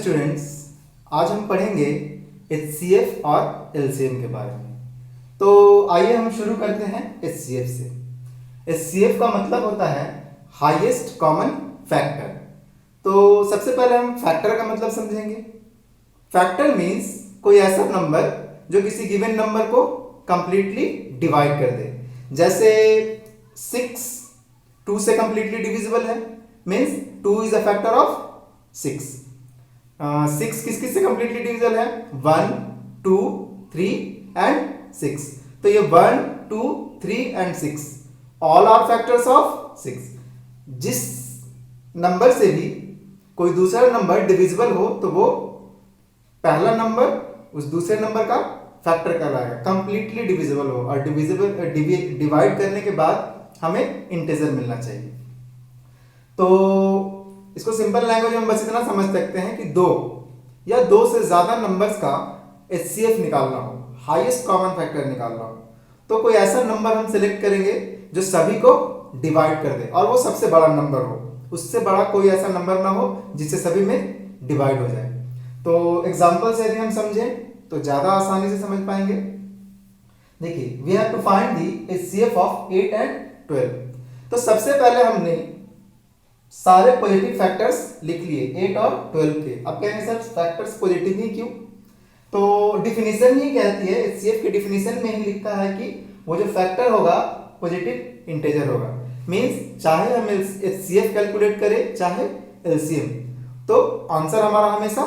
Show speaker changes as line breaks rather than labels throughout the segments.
Students, आज हम पढ़ेंगे एचसीएफ और एलसीएम के बारे में। तो आइए हम शुरू करते हैं एचसीएफ से। एचसीएफ का मतलब होता है हाईएस्ट कॉमन फैक्टर। तो सबसे पहले हम फैक्टर का मतलब समझेंगे। फैक्टर मीन्स कोई ऐसा नंबर जो किसी गिवन नंबर को कंप्लीटली डिवाइड कर दे। जैसे 6 2 से कंप्लीटली डिविजिबल है, means 2 is a factor of 6। 6 किस किस से कंप्लीटली डिविजिबल है? 1 2 3 एंड 6। तो ये 1 2 3 and 6 all are factors of 6। जिस नंबर से भी कोई दूसरा नंबर डिविजिबल हो तो वो पहला नंबर उस दूसरे नंबर का फैक्टर कहलाएगा, कंप्लीटली डिविजिबल हो। और डिवाइड करने के बाद हमें इंटीजर मिलना चाहिए। तो इसको सिंपल लैंग्वेज में बस इतना समझ सकते हैं कि 2 या 2 से ज्यादा नंबर्स का एचसीएफ निकालना हो, हाईएस्ट कॉमन फैक्टर निकालना हो, तो कोई ऐसा नंबर हम सिलेक्ट करेंगे जो सभी को डिवाइड कर दे और वो सबसे बड़ा नंबर हो। उससे बड़ा कोई ऐसा नंबर ना हो जिससे सभी में डिवाइड हो जाए। तो एग्जांपल से यदि हम समझें तो ज्यादा आसानी से समझ पाएंगे। देखिए, we have to find the HCF of 8 and 12। तो सबसे पहले हमने सारे पॉजिटिव फैक्टर्स लिख लिए 8 और 12 के। अब कहेंगे सर फैक्टर्स पॉजिटिव ही क्यों? तो डिफिनीशन ही कहती है, एचसीएफ की डिफिनीशन में ही लिखा है कि वो जो फैक्टर होगा पॉजिटिव इंटीजर होगा। मींस चाहे हम एचसीएफ कैलकुलेट करें चाहे एलसीएम, तो आंसर हमारा हमेशा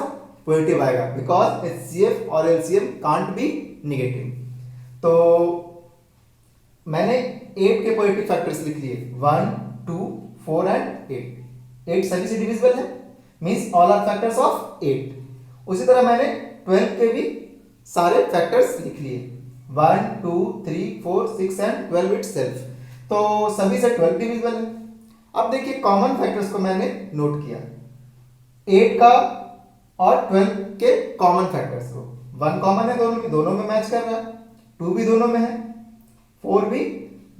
पॉजिटिव आएगा, बिकॉज एचसीएफ और एलसीएम कांट बी नेगेटिव। तो मैंने 8 के पॉजिटिव फैक्टर्स लिख लिए 1 2 4 एंड 8। 8 सभी से डिविजिबल है, means all are factors of 8। उसी तरह मैंने 12 के भी सारे फैक्टर्स लिख लिए 1 2 3 4 6 एंड 12 इटसेल्फ। तो सभी से 12 डिविजिबल है। अब देखिए कॉमन फैक्टर्स को मैंने नोट किया, 8 का और 12 के कॉमन फैक्टर्स को। 1 कॉमन है दोनों में मैच कर रहा है, 2 भी दोनों में है, 4 भी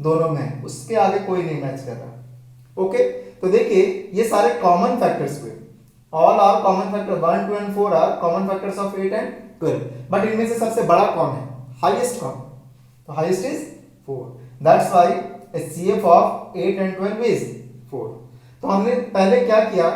दोनों में है, उसके आगे कोई नहीं मैच कर रहा। ओके, तो देखिए ये सारे कॉमन फैक्टर्स हुए। All are common factor 1 2 and 4 are common factors of 8 and 12। But इनमें से सबसे बड़ा कौन है? हाईएस्ट कौन? तो highest is 4। That's why HCF of 8 and 12 is 4। तो हमने पहले क्या किया,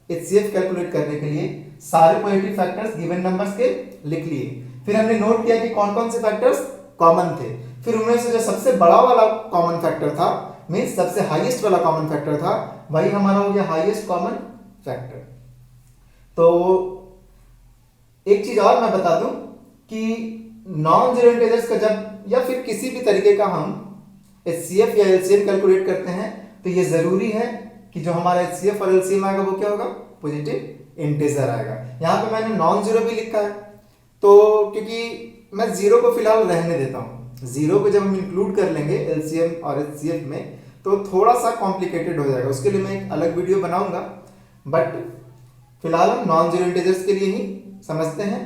एचसीएफ कैलकुलेट करने के लिए सारे पॉजिटिव फैक्टर्स गिवन नंबर्स के लिख लिए। फिर हमने नोट किया कि कौन कौन से फैक्टर्स कॉमन थे। फिर उनमें से जो सबसे बड़ा वाला कॉमन फैक्टर था, मींस सबसे हाईएस्ट वाला कॉमन फैक्टर था, वही हमारा हो गया हाईएस्ट कॉमन फैक्टर। तो एक चीज और मैं बता दूं कि नॉन जीरो इंटीजर्स का जब या फिर किसी भी तरीके का हम एचसीएफ या एलसीएम कैलकुलेट करते हैं तो ये जरूरी है कि जो हमारा एचसीएफ और एलसीएम आएगा वो क्या होगा? पॉजिटिव इंटीजर आएगा। यहां पे मैंने नॉन जीरो भी लिखा है, तो क्योंकि मैं जीरो को फिलहाल रहने देता हूं। जीरो को जब हम इंक्लूड कर लेंगे एलसीएम और एचसीएफ में तो थोड़ा सा कॉम्प्लिकेटेड हो जाएगा, उसके लिए मैं एक अलग वीडियो बनाऊंगा। बट फिलहाल हम नॉन जीरो इंटीजर्स के लिए ही समझते हैं।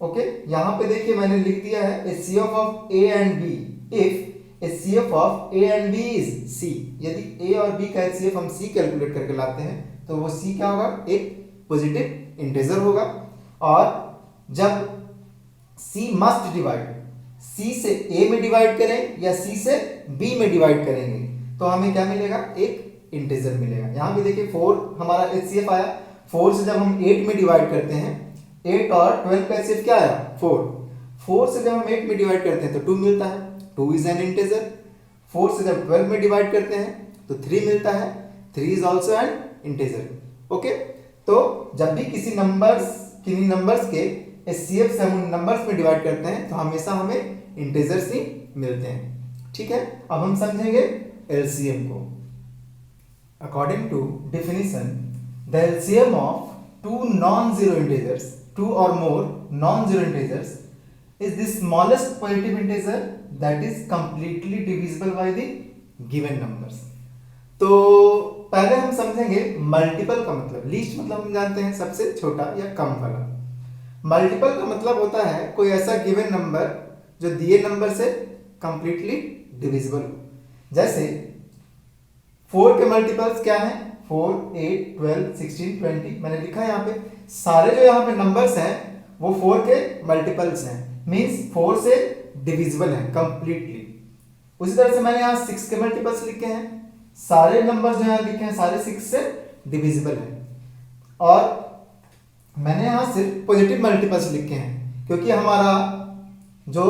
ओके, यहां पे देखिए मैंने लिख दिया है HCF of A and B if HCF of A and B is C. यदि ए और बी का एचसीएफ हम सी कैलकुलेट करके लाते हैं तो वो सी क्या होगा? एक पॉजिटिव इंटीजर होगा। और जब सी मस्ट डिवाइड, सी से ए में डिवाइड करें या सी से बी में डिवाइड करेंगे तो हमें क्या मिलेगा? एक इंटीजर मिलेगा। यहां भी देखिए 4 हमारा एचसीएफ आया। 4 से जब हम 8 में डिवाइड करते हैं, 8 और 12 का एचसीएफ क्या आया? 4। 4 से जब हम 8 में डिवाइड करते हैं तो 2 मिलता है, 2 इज एन इंटीजर। 4 से जब 12 में डिवाइड करते हैं तो 3 मिलता है, 3 is also an integer. Okay, तो जब भी किसी नंबर्स के एचसीएफ से हम नंबर्स में डिवाइड करते हैं तो हमेशा हमें इंटीजर्स ही मिलते हैं। ठीक है, अब हम समझेंगे एलसीएम को। According to definition, the LCM of two non-zero integers, 2 or more non-zero integers is the smallest positive integer that is completely divisible by the given numbers. तो पहले हम समझेंगे मल्टीपल का मतलब। लीस्ट मतलब हम जानते हैं सबसे छोटा या कम वाला। मल्टीपल का मतलब होता है कोई ऐसा गिवन नंबर जो दिए नंबर से कंप्लीटली डिविजिबल हो। जैसे 4 के मल्टीपल्स क्या हैं? 4, 8, 12, 16, 20 मैंने लिखा है यहाँ पे। सारे जो यहाँ पे नंबर्स हैं वो 4 के मल्टीपल्स हैं, मींस 4 से डिविजिबल है कंप्लीटली। उसी तरह से मैंने यहाँ 6 के मल्टीपल्स लिखे हैं, सारे नंबर्स जो यहाँ लिखे हैं सारे 6 से डिविजिबल है। और मैंने यहाँ सिर्फ पॉजिटिव मल्टीपल्स लिखे हैं क्योंकि हमारा जो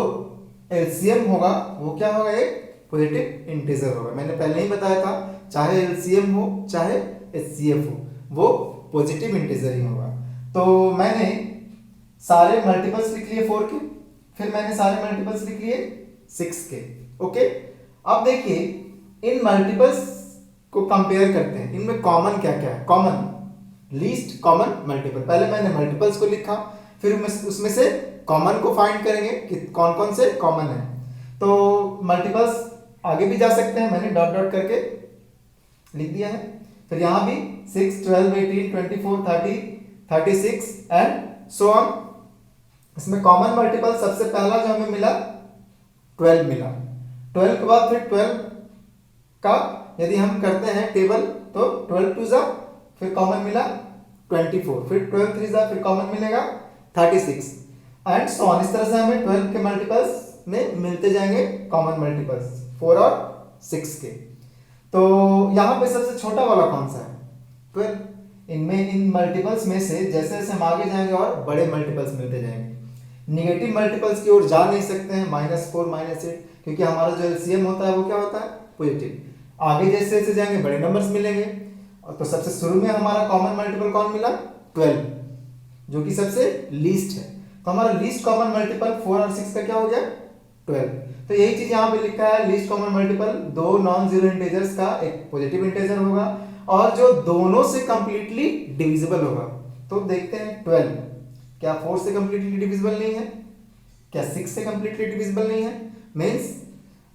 एलसीएम होगा वो क्या होगा, एक पॉजिटिव इंटीजर होगा। मैंने पहले ही बताया था चाहे एलसीएम हो चाहे एचसीएफ हो वो पॉजिटिव इंटीजर ही होगा। तो मैंने सारे मल्टीपल्स लिख लिए 4 के, फिर मैंने सारे मल्टीपल्स लिख लिए 6 के। ओके, अब देखिए इन मल्टीपल्स को कंपेयर करते हैं, इनमें कॉमन क्या क्या है। Common, least common multiple. पहले मैंने मल्टीपल्स को लिखा, फिर उसमें से कॉमन को फाइंड करेंगे कि कौन कौन से कॉमन है। तो मल्टीपल्स आगे भी जा सकते हैं, मैंने डॉट डॉट करके लिख दिया है। फिर यहां भी 6, 12, 18, 24, 30, 36 एंड सो ऑन। इसमें कॉमन मल्टीपल सबसे पहला जो हमें मिला 12 मिला। 12 के बाद फिर 12 का यदि हम करते हैं टेबल तो 12 टू जा, फिर कॉमन मिला 24, फिर 12 थ्री जा, फिर कॉमन मिलेगा 36 एंड सो ऑन। इस तरह से हमें 12 के मल्टीपल्स में मिलते जाएंगे कॉमन मल्टीपल्स 4 और 6 के। तो यहाँ पे सबसे छोटा वाला कौन सा है, 12। इनमें इन मल्टीपल्स में से जैसे जैसे हम आगे जाएंगे और बड़े मल्टीपल्स मिलते जाएंगे। निगेटिव मल्टीपल्स की ओर जा नहीं सकते हैं, -4, -8, क्योंकि हमारा जो एलसीएम होता है वो क्या होता है, पॉजिटिव। आगे जैसे जैसे जाएंगे बड़े नंबर्स मिलेंगे। और तो सबसे शुरू में हमारा कॉमन मल्टीपल कौन मिला, 12, जो कि सबसे लीस्ट है। तो हमारा लीस्ट कॉमन मल्टीपल 4 और 6 का क्या हो गया, 12। तो यही चीज यहाँ पे लिखा है, लीस्ट कॉमन मल्टीपल दो नॉन जीरो इंटीजर्स का एक पॉजिटिव इंटीजर होगा और जो दोनों से कंप्लीटली डिविजिबल होगा। तो देखते हैं 12 क्या 4 से कंप्लीटली डिविजिबल नहीं है, क्या 6 से कंप्लीटली डिविजिबल नहीं है। मींस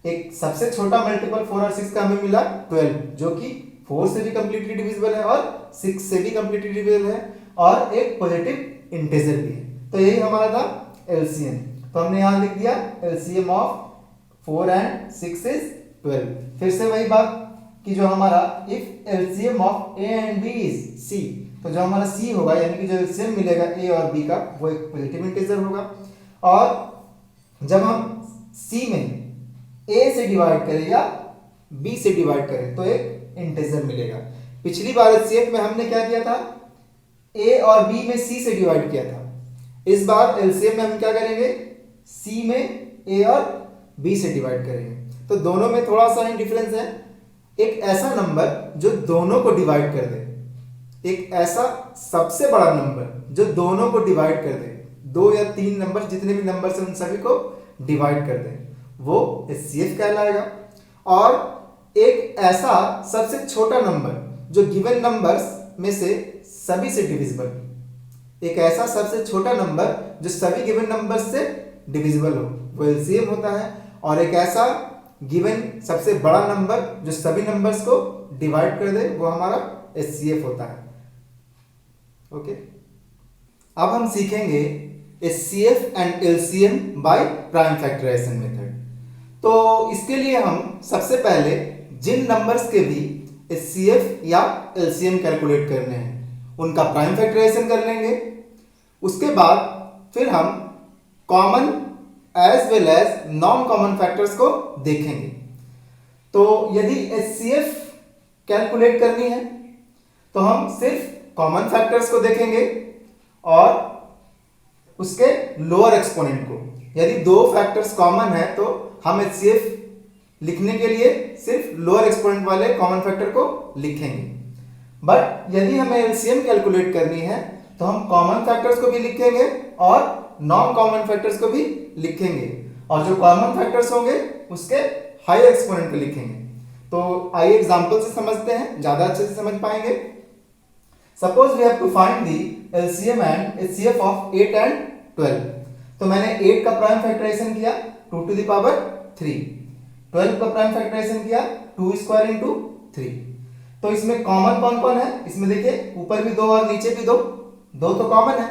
एक सबसे छोटा मल्टीपल 4 और 6 का हमें मिला 12, जो कि 4 से भी कंप्लीटली डिविजिबल है और 6 से भी कंप्लीटली डिविजिबल है और एक पॉजिटिव इंटीजर भी है। तो यही हमारा था एलसीएम। तो हमने यहां लिख दिया एलसीएम ऑफ 4 एंड 6 इज 12। फिर से वही बात कि जो हमारा if LCM of A and B is C, तो जो हमारा सी होगा यानी कि जो एलसीएम मिलेगा ए और बी का वो एक पॉजिटिव इंटीजर होगा। और जब हम सी में ए से डिवाइड करें या बी से डिवाइड करें तो एक इंटीजर मिलेगा। पिछली बार एलसीएम में हमने क्या किया था, ए और बी में सी से डिवाइड किया था। इस बार एलसीएम में हम क्या करेंगे, सी में ए और बी से डिवाइड करेंगे। तो दोनों में थोड़ा सा ही डिफरेंस है। एक ऐसा नंबर जो दोनों को डिवाइड कर दे, एक ऐसा सबसे बड़ा नंबर जो दोनों को डिवाइड कर दे, 2 या 3 नंबर जितने भी नंबर्स हैं उन सभी को डिवाइड कर दे, वो एचसीएफ कहलाएगा। और एक ऐसा सबसे छोटा नंबर जो गिवन नंबर्स में से सभी से डिविजिबल, एक ऐसा सबसे छोटा नंबर जो सभी गिवन नंबर्स से डिविजिबल हो, वो एलसीएम होता है। और एक ऐसा गिवन सबसे बड़ा नंबर जो सभी नंबर्स को डिवाइड कर दे, वो हमारा एचसीएफ होता है। ओके, अब हम सीखेंगे HCF and LCM by prime factorization method. तो इसके लिए हम सबसे पहले जिन नंबर्स के भी एचसीएफ या एलसीएम कैलकुलेट करने हैं उनका प्राइम फैक्टराइजेशन कर लेंगे। उसके बाद फिर हम common as well as non common factors को देखेंगे। तो यदि एचसीएफ कैलकुलेट करनी है तो हम सिर्फ कॉमन फैक्टर्स को देखेंगे और उसके लोअर एक्सपोनेंट को। यदि 2 फैक्टर्स कॉमन है तो हम एचसीएफ लिखने के लिए सिर्फ लोअर एक्सपोनेंट वाले कॉमन फैक्टर को लिखेंगे। बट यदि हमें एलसीएम कैलकुलेट करनी है तो हम कॉमन फैक्टर्स को भी लिखेंगे और नॉन कॉमन फैक्टर्स को भी लिखेंगे, और जो कॉमन फैक्टर्स होंगे उसके हाई एक्सपोनेंट को लिखेंगे। तो आइए एग्जांपल से समझते हैं, ज्यादा अच्छे से समझ पाएंगे। Suppose we have to find the LCM and HCF of 8 and 12। तो मैंने 8 का प्राइम फैक्टराइजेशन किया 2 टू द पावर 3, 12 का प्राइम फैक्टराइजेशन किया 2 स्क्वायर इंटू 3। तो इसमें कॉमन कौन कौन है, इसमें देखिए ऊपर भी 2 और नीचे भी 2 तो कॉमन है,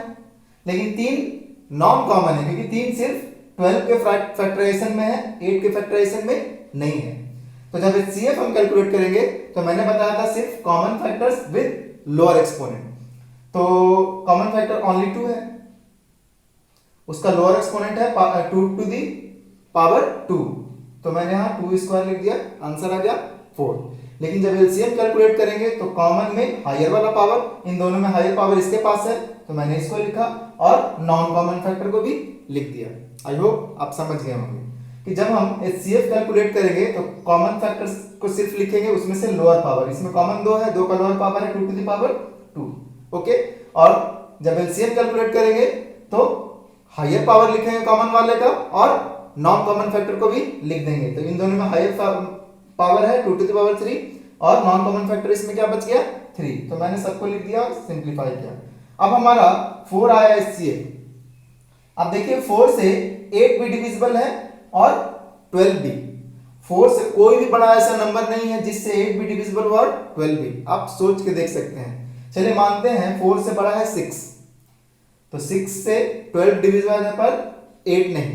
लेकिन 3 नॉन कॉमन है क्योंकि 3 सिर्फ 12 के फैक्टराइजेशन में है, 8 के फैक्टराइजेशन में नहीं है। तो जब HCF हम कैलकुलेट करेंगे तो मैंने बताया था सिर्फ common factors with lower exponent, तो कॉमन फैक्टर ओनली 2 है, उसका लोअर एक्सपोनेंट है 2 टू दी पावर 2, तो मैंने यहाँ 2 स्क्वायर लिख दिया, आंसर आ गया 4। लेकिन जब एलसीएम कैलकुलेट करेंगे तो कॉमन में हायर वाला पावर, इन दोनों में हायर पावर इसके पास है तो मैंने इसको लिखा और नॉन कॉमन फैक्टर को भी लिख दिया। आई होप आप समझ गए होंगे कि जब हम HCF कैलकुलेट करेंगे तो कॉमन फैक्टर्स को सिर्फ लिखेंगे उसमें से लोअर पावर, इसमें कॉमन 2 है, 2 का लोअर पावर है 2 टू द पावर 2, ओके। और जब एलसीएम कैलकुलेट करेंगे तो हायर पावर लिखेंगे कॉमन वाले का और नॉन कॉमन फैक्टर को भी लिख देंगे, तो इन दोनों में हायर पावर है 2 टू द पावर 3 और नॉन कॉमन फैक्टर इसमें क्या बच गया 3, तो मैंने सबको लिख दिया और सिंप्लीफाई किया। अब हमारा 4 आया HCF। अब देखिए 4 से 8 भी डिविजिबल है और 12 भी, 4 से कोई भी बड़ा ऐसा नंबर नहीं है जिससे 8 भी डिविजिबल हो और 12 भी, आप सोच के देख सकते हैं। चलिए मानते हैं 4 से बड़ा है 6, तो 6 से 12 डिविजिबल है पर 8 नहीं,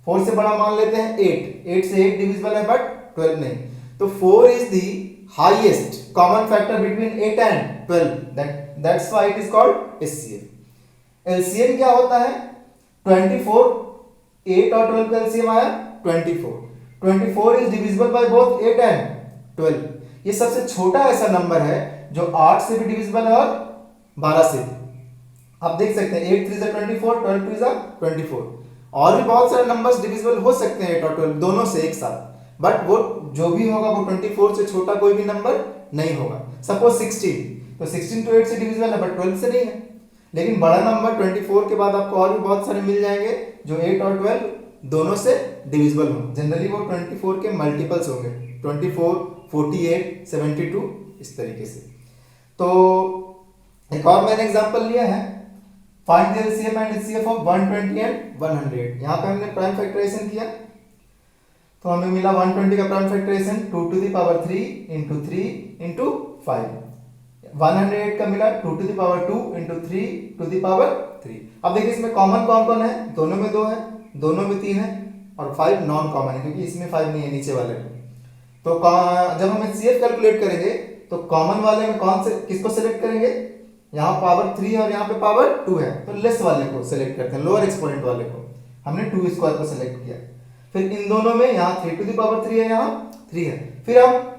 4 से बड़ा मान लेते हैं 8, 8 से 8 डिविजिबल है बट 12 नहीं, तो 4 is the highest common factor between 8 and 12, that's why it is called HCF। LCM क्या होता है 24, 8 और 12 का LCM आया 24, 24 is divisible by both 8 and 12, ये सबसे छोटा ऐसा नंबर है जो 8 से भी डिविजिबल है और 12 से भी। आप देख सकते हैं 8 3 is 24, 12 2 is 24, और भी बहुत सारे नंबर्स डिविजिबल हो सकते हैं 8 और 12 दोनों से एक साथ, बट वो जो भी होगा वो 24 से छोटा कोई भी नंबर नहीं होगा। सपोज 16, तो 16 तो 8 से डिविजिबल है बट 12 से नहीं है, लेकिन बड़ा नंबर 24 के बाद आपको और भी बहुत सारे मिल जाएंगे जो 8 और 12 दोनों से डिविजिबल होंगे, जनरली वो 24 के मल्टीपल्स होंगे, 24, 48, 72 इस तरीके से। तो एक और मैंने एग्जांपल लिया है, find the LCM and HCF of 120 and 100। यहाँ पे हमने प्राइम फैक्टराइजेशन किया तो हमें मिला 120 का prime factorization 2 to the power 3 into 3 into 5, 108 का मिला 2 to the power 2 into 3 to the power 3। अब देखिए इसमें कॉमन कौन कौन है, दोनों में 2 है, दोनों में 3 है और 5 नॉन कॉमन है क्योंकि इसमें 5 नहीं है नीचे वाले में। तो जब हम HCF कैलकुलेट करेंगे तो कॉमन वाले में कौन से किसको सिलेक्ट करेंगे, यहाँ पावर 3 और यहाँ पे पावर 2 है तो लेस वाले को सिलेक्ट करते हैं, लोअर एक्सपोनेंट वाले को हमने 2 स्क्वायर को सिलेक्ट किया। फिर इन दोनों में यहाँ 3 टू द पावर 3 है, यहाँ 3 है, फिर हम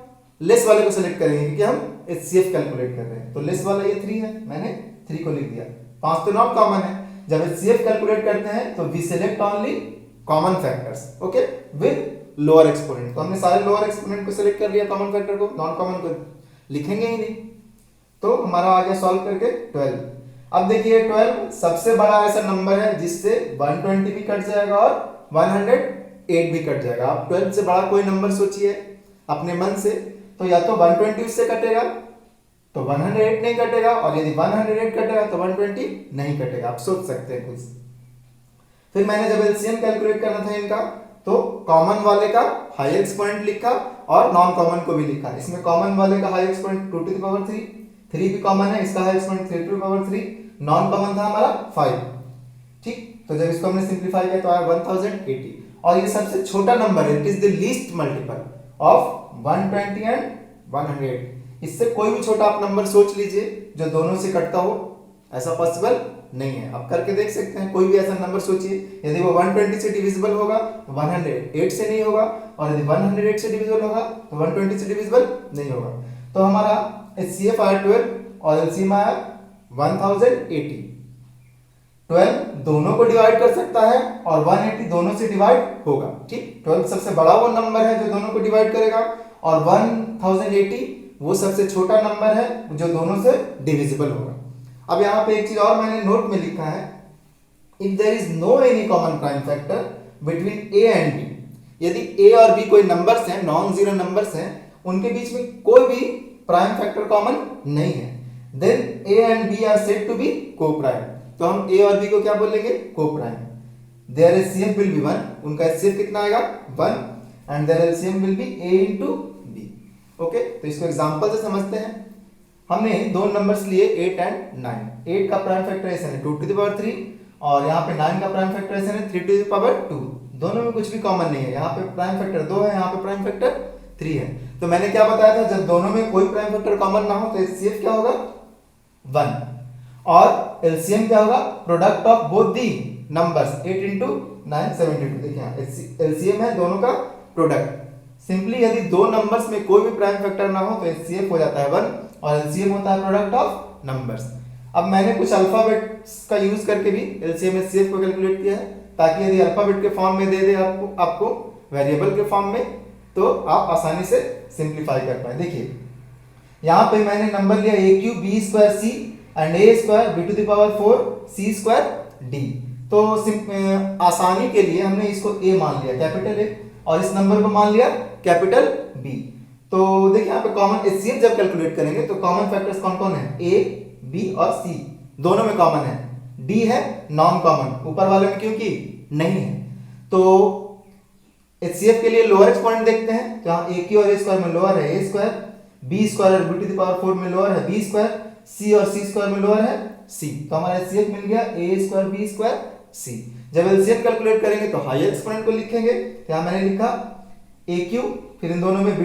लेस वाले को सिलेक्ट करेंगे क्योंकि हम HCF कैलकुलेट कर रहे हैं, तो लेस वाला ये 3 है, मैंने 3 को लिख दिया। 5 तो नॉन कॉमन है, जब HCF कैलकुलेट करते हैं तो we select only common factors, okay, with lower exponent, तो हमने सारे लोअर एक्सपोनेंट को सिलेक्ट कर लिया, कॉमन फैक्टर को, नॉन कॉमन को लिखेंगे ही नहीं, तो हमारा आ गया सॉल्व करके 12। अब देखिए 12 सबसे बड़ा ऐसा नंबर है जिससे 120 भी कट जाएगा और 108 भी कट जाएगा। आप 12 से बड़ा कोई नंबर सोचिए अपने मन से, तो या तो 120 उससे कटेगा तो 108 नहीं कटेगा, और यदि 108 कटेगा तो 120 नहीं कटेगा, आप सोच सकते हैं कुछ। फिर मैंने जब LCM कैलकुलेट करना था इनका तो कॉमन वाले का हाई एक्सपोनेंट लिखा और नॉन कॉमन को भी लिखा। इसमें कॉमन वाले का high exponent 2 to the power 3, 3 भी कॉमन है, इसका high exponent 3 to the power 3, non common था हमारा 5, ठीक। तो जब इसको हमने सिंप्लीफाई किया तो आया 1080, और ये सबसे छोटा नंबर है, it is the least multiple of 120 and 100। इससे कोई भी छोटा आप नंबर सोच लीजिए जो दोनों से कटता हो, ऐसा पॉसिबल नहीं है, आप करके देख सकते हैं। कोई भी ऐसा नंबर सोचिए, यदि वो 120 से डिविजिबल होगा तो 108 से नहीं होगा, और यदि 108 से डिविजिबल होगा तो 120 से डिविजिबल नहीं होगा। तो हमारा HCF आया 12 और LCM आया 1080। 12 दोनों को डिवाइड कर सकता है और 180 दोनों से डिवाइड होगा, ठीक। 12 सबसे बड़ा वो नंबर है जो दोनों को डिवाइड करेगा, और 1080 वो सबसे छोटा नंबर है जो दोनों से डिविजिबल होगा। अब यहाँ पे एक चीज और मैंने नोट में लिखा है, if there is no any common prime factor between A and B, यदि A और B कोई नंबर्स हैं, नॉन जीरो नंबर्स हैं, उनके बीच में कोई भी प्राइम फैक्टर कॉमन नहीं है, then A and B are said to be coprime. तो हम A और B को क्या बोलेंगे, coprime. There HCF will be 1, उनका HCF कितना आएगा 1, and there LCM will be A into B, okay. तो इसको एग्जांपल से समझते हैं। हमने दो नंबर्स लिए 8 एंड 9। 8 का प्राइम फैक्टराइजेशन है 2 टू द पावर 3, और यहाँ पे 9 का प्राइम फैक्टराइजेशन है 3 टू द पावर 2। दोनों में कुछ भी कॉमन नहीं है, यहाँ पे प्राइम फैक्टर 2 है, यहाँ पे प्राइम फैक्टर 3 है। तो मैंने क्या बताया था, जब दोनों में कोई प्राइम फैक्टर कॉमन ना हो तो HCF क्या होगा 1 और LCM क्या होगा product of both the numbers 8 into 9 72। देखिए यहाँ LCM है दोनों का प्रोडक्ट। सिंपली यदि दो नंबर्स में कोई भी प्राइम फैक्टर ना हो तो HCF हो जाता है 1 और LCM होता है प्रोडक्ट ऑफ नंबर्स। अब मैंने कुछ अल्फाबेट्स का यूज करके भी LCM HCF को कैलकुलेट किया है, ताकि यदि अल्फाबेट के फॉर्म में दे दे आपको वेरिएबल के फॉर्म में तो आप आसानी से सिंप्लीफाई कर पाए। देखिए यहाँ पे मैंने नंबर लिया a³ b² c and a² b⁴ c² d। तो आसानी के लिए हमने इसको a मान लिया कैपिटल A और इस नंबर को मान लिया कैपिटल B। तो देखिए यहाँ पे कॉमन HCF जब कैलकुलेट करेंगे तो कॉमन फैक्टर्स कौन कौन है, A B और C दोनों में कॉमन है, D है नॉन कॉमन, ऊपर वाले में क्योंकि नहीं है। तो HCF के लिए लोअर एक्सपोनेंट देखते हैं, जहाँ a³ और a² में लोअर है a², b² और b⁴ में लोअर है b², c और c² में लोअर है c। तो हमारा HCF मिल गया a² b² c। जब LCM कैलकुलेट करेंगे तो हायर एक्सपोनेंट को लिखेंगे, यहाँ मैंने लिखा a³ फिर इन दोनों में b⁴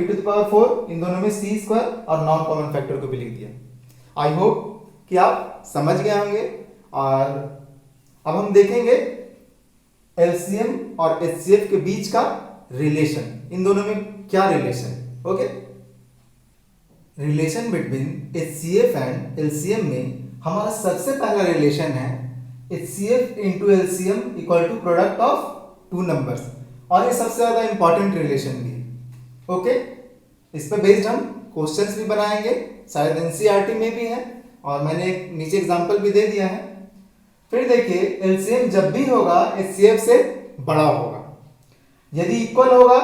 इन दोनों में c² और नॉन कॉमन फैक्टर को भी लिख दिया। आई होप कि आप समझ गए होंगे। और अब हम देखेंगे LCM और HCF के बीच का रिलेशन, इन दोनों में क्या relation. Okay, relation between HCF and LCM में हमारा सबसे पहला रिलेशन है HCF into LCM equal to product of two numbers, और ये सबसे ज्यादा इंपॉर्टेंट रिलेशन भी है। ओके, इस पे बेस्ड हम क्वेश्चंस भी बनाएंगे, शायद NCERT में भी है और मैंने नीचे एग्जांपल भी दे दिया है। फिर देखिए LCM जब भी होगा HCF से बड़ा होगा, यदि इक्वल होगा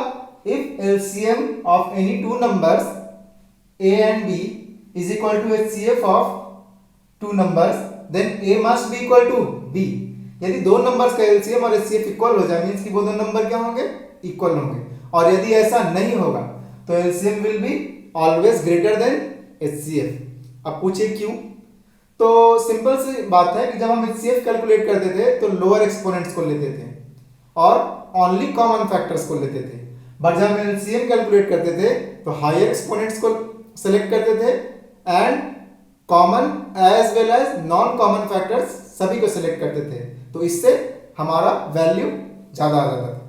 if LCM of any two numbers A and B is equal to HCF of two numbers then A must be equal to B। यदि दो नंबर्स का LCM और HCF इक्वल हो जाए मींस कि वो दो नंबर क्या होंगे, इक्वल होंगे। और यदि ऐसा नहीं होगा तो LCM will be always greater then HCF। अब पूछिए क्यों? तो सिंपल सी बात है कि जब हम HCF कैलकुलेट करते थे तो लोअर एक्सपोनेंट्स को लेते थे और ओनली कॉमन फैक्टर्स को लेते थे, बट जब हम LCM कैलकुलेट करते थे तो हायर एक्सपोनेंट्स को सेलेक्ट करते थे and common as well as non common factors सभी को सेलेक्ट करते थे, तो इससे हमारा वैल्यू ज्यादा आ जाता था।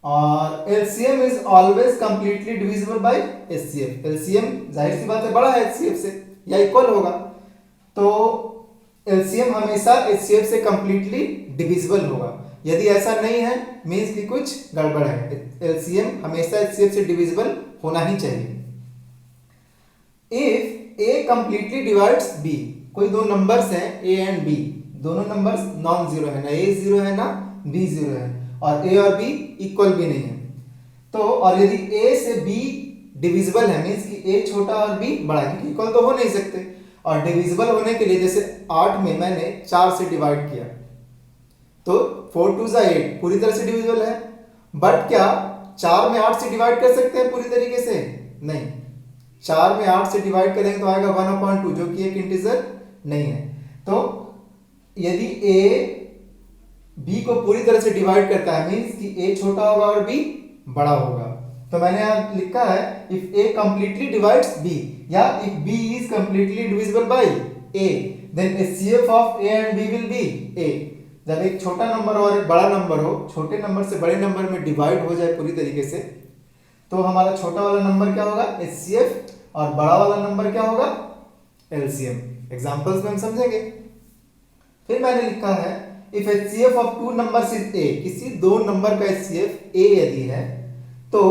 और LCM is always completely divisible by HCF। LCM जाहिर सी बात है बड़ा है HCF से या इक्वल होगा, तो LCM हमेशा HCF से कंप्लीटली डिविजिबल होगा। यदि ऐसा नहीं है मींस कि कुछ गड़बड़ है, LCM हमेशा HCF से डिविजिबल होना ही चाहिए। If A completely divides B, कोई दो नंबर्स हैं A and B, दोनों नंबर्स नॉन जीरो है, ना A जीरो है ना B जीरो है, और A और B इक्वल भी नहीं है। तो और यदि A से B डिविजिबल है मींस कि A छोटा और B बड़ा, क्योंकि इक्वल तो हो नहीं सकते। और डिविजिबल होने के लिए जैसे 8 में मैंने 4 से डिवाइड किया तो 4 2 8 पूरी तरह से डिविजिबल है, बट क्या 4 में 8 से डिवाइड कर सकते हैं पूरी तरीके से? नहीं, 4 में 8 से डिवाइड करेंगे तो आएगा 1/2 जो कि एक इंटीजर नहीं है। तो यदि A B को पूरी तरह से डिवाइड करता है मींस कि A छोटा होगा और B बड़ा होगा। तो मैंने यहाँ लिखा है if A completely divides B या if B is completely divisible by A then HCF of A and B will be A। जब एक छोटा नंबर और एक बड़ा नंबर हो, छोटे नंबर से बड़े नंबर में डिवाइड हो जाए पूरी तरीके से, तो हमारा छोटा वाला नंबर क्या होगा HCF और बड़ा वाला नंबर क्या होगा LCM। एग्जांपल्स में हम समझेंगे। फिर मैंने लिखा है if HCF of two numbers is A, किसी दो नंबर का HCF A यदि है तो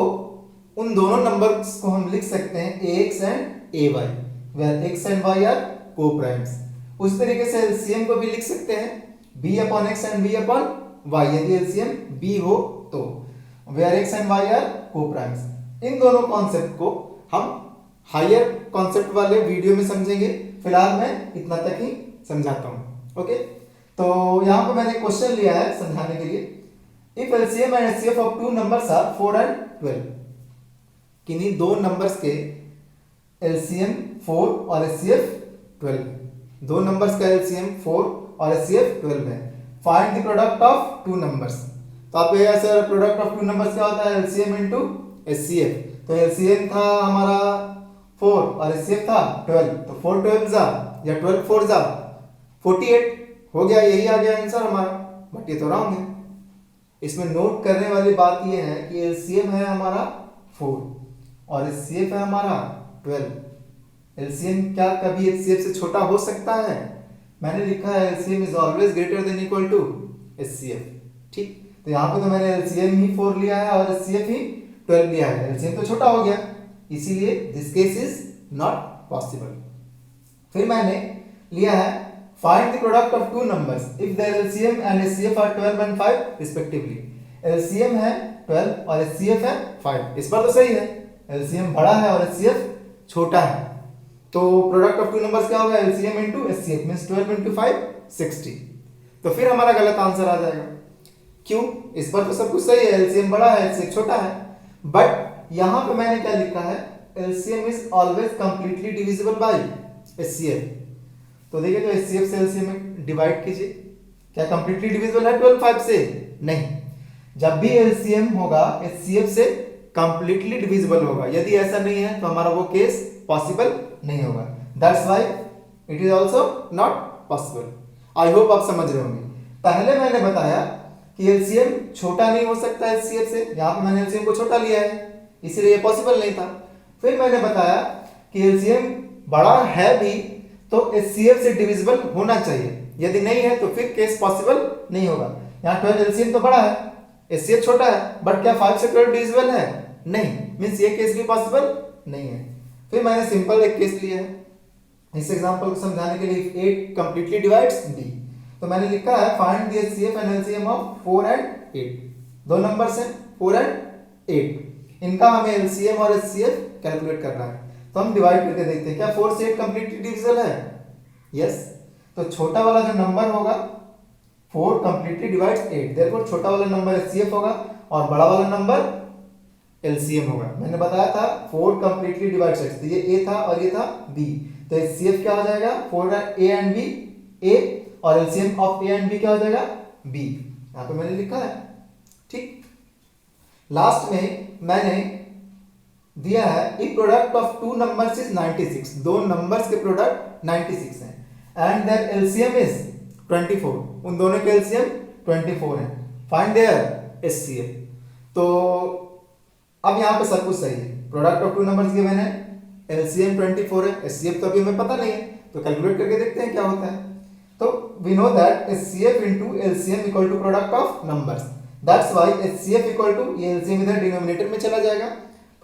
उन दोनों नंबर्स को हम लिख सकते हैं AX and AY where X and Y are co-primes. उस तरीके से LCM को भी लिख सकते हैं B/X एंड B/Y, यदि LCM B हो तो where X and Y are co-primes. इन दोनों कॉन्सेप्ट को हम हायर कॉन्सेप्ट वाले वीडियो में समझेंगे, फिलहाल मैं इतना तक ही समझाता हूं। ओके, तो यहां पे मैंने क्वेश्चन लिया है समझाने के लिए। If LCM and HCF of two numbers are 4 and 12, किन्हीं दो नंबर्स के LCM 4 और HCF 12, दो नंबर्स का LCM 4 और HCF 12 है। Find the product of two numbers. तो आप ऐसा प्रोडक्ट ऑफ टू नंबर्स क्या होता है LCM into HCF। तो एलसीएम था हमारा 4 और एचसीएफ था 12, तो 4 12 जा या 12 4 जा 48 हो गया, यही आ गया आंसर हमारा। बट ये तो रॉन्ग है। इसमें नोट करने वाली बात ये है कि एलसीएम है हमारा 4 और एचसीएफ है हमारा 12। एलसीएम क्या कभी एचसीएफ से छोटा हो सकता है? मैंने लिखा है LCM is always greater than equal to HCF. ठीक, तो यहाँ पे तो मैंने एलसीएम ही 4 लिया है और एचसीएफ ही 12 लिया है, एलसीएम तो छोटा हो गया, इसीलिए this case is not possible. फिर मैंने लिया है find the product of two numbers if their LCM and HCF are 12 and 5 respectively. LCM है 12 और एचसीएफ है 5, इस बार तो सही है, एलसीएम बड़ा है और एचसीएफ छोटा है, तो प्रोडक्ट ऑफ टू नंबर्स क्या होगा? LCM into HCF means 12 into 5 60। तो फिर हमारा गलत आंसर आ जाएगा। क्यों? इस बार तो सब कुछ सही है, एलसीएम बड़ा है एचसीएफ छोटा है, बट यहां पे मैंने क्या लिखा है? LCM is always completely divisible by HCF. तो देखिए, तो एचसीएफ से एलसीएम में डिवाइड कीजिए, क्या कंप्लीटली डिविजिबल है 12 5 से? नहीं, जब भी एलसीएम होगा एचसीएफ से कंप्लीटली डिविजिबल होगा, यदि ऐसा नहीं है तो हमारा वो केस पॉसिबल नहीं होगा। That's why it is also not possible. I hope आप समझ रहे होंगे। पहले मैंने बताया कि एलसीएम छोटा नहीं हो सकता एचसीएफ से, यहाँ पे मैंने एलसीएम को छोटा लिया है इसीलिए ये पॉसिबल नहीं था। फिर मैंने बताया कि एलसीएम बड़ा है भी तो एचसीएफ से डिविजिबल होना चाहिए, यदि नहीं है तो फिर केस पॉसिबल नहीं होगा। यहाँ 12 एलसीएम तो बड़ा है, एचसीएफ छोटा है, बट क्या 5 से 12 डिविजिबल है? नहीं, मींस ये केस भी पॉसिबल नहीं है। फिर मैंने सिंपल एक केस लिया है इस एग्जांपल को समझाने के लिए, 8 कंप्लीटली डिवाइड्स d, तो मैंने लिखा है find the HCF and LCM of 4 and 8। दो नंबर्स हैं 4 एंड 8, इनका हमें एलसीएम और एचसीएफ कैलकुलेट करना है। तो हम डिवाइड करके देखते हैं, क्या 4 से 8 कंप्लीटली डिविजिबल है? यस, तो छोटा वाला जो नंबर होगा 4 कंप्लीटली डिवाइड्स 8, देयरफॉर छोटा वाला नंबर एचसीएफ होगा और बड़ा वाला नंबर एलसीएम होगा। मैंने बताया था 4 कंप्लीटली डिवाइड्स 8, तो ये ए था और ये था बी, तो एचसीएफ क्या हो जाएगा? 4 ए एंड बी, ए, और LCM of A and B क्या हो जाएगा? बी। यहां पे मैंने लिखा है। ठीक, लास्ट में मैंने दिया है if product of two numbers is 96, दो नंबर्स के प्रोडक्ट 96 हैं एंड देयर एलसीएम इज 24, उन दोनों के एलसीएम 24 है, फाइंड देयर एचसीएफ। तो अब यहाँ पे सब कुछ सही है, product of two numbers given है, एलसीएम 24 है, एचसीएफ तो अभी हमें पता नहीं है, तो कैलकुलेट करके देखते हैं क्या होता है। तो we know that HCF into LCM equal to product of numbers, that's why HCF equal to, ये एलसीएम इधर डिनोमिनेटर में चला जाएगा,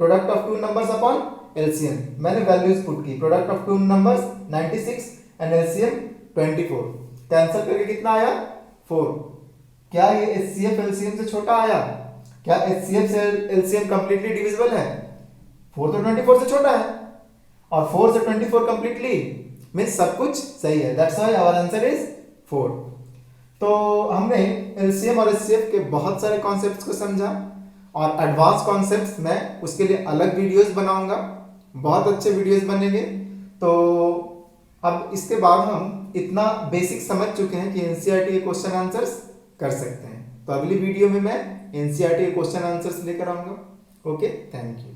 product of two numbers upon LCM. मैंने वैल्यूज पुट की, product of two numbers 96 and LCM 24, cancel करके कितना आया? 4। क्या ये एचसीएफ एलसीएम से छोटा आया? क्या एचसीएफ से एलसीएम कंप्लीटली डिविजिबल है? 4 तो 24 से छोटा है और 4 से 24 कंप्लीटली मींस सब कुछ सही है, that's why our answer is 4। तो हमने एलसीएम और एचसीएफ के बहुत सारे कॉन्सेप्ट्स को समझा और एडवांस कॉन्सेप्ट्स मैं उसके लिए अलग वीडियोस बनाऊंगा, बहुत अच्छे वीडियोस बनेंगे। तो अब इसके बाद हम इतना बेसिक समझ चुके हैं कि एनसीईआरटी के क्वेश्चन आंसर्स कर सकते हैं। तो अगली वीडियो में मैं एनसीईआरटी के क्वेश्चन आंसर्स लेकर आऊंगा। Okay, thank you.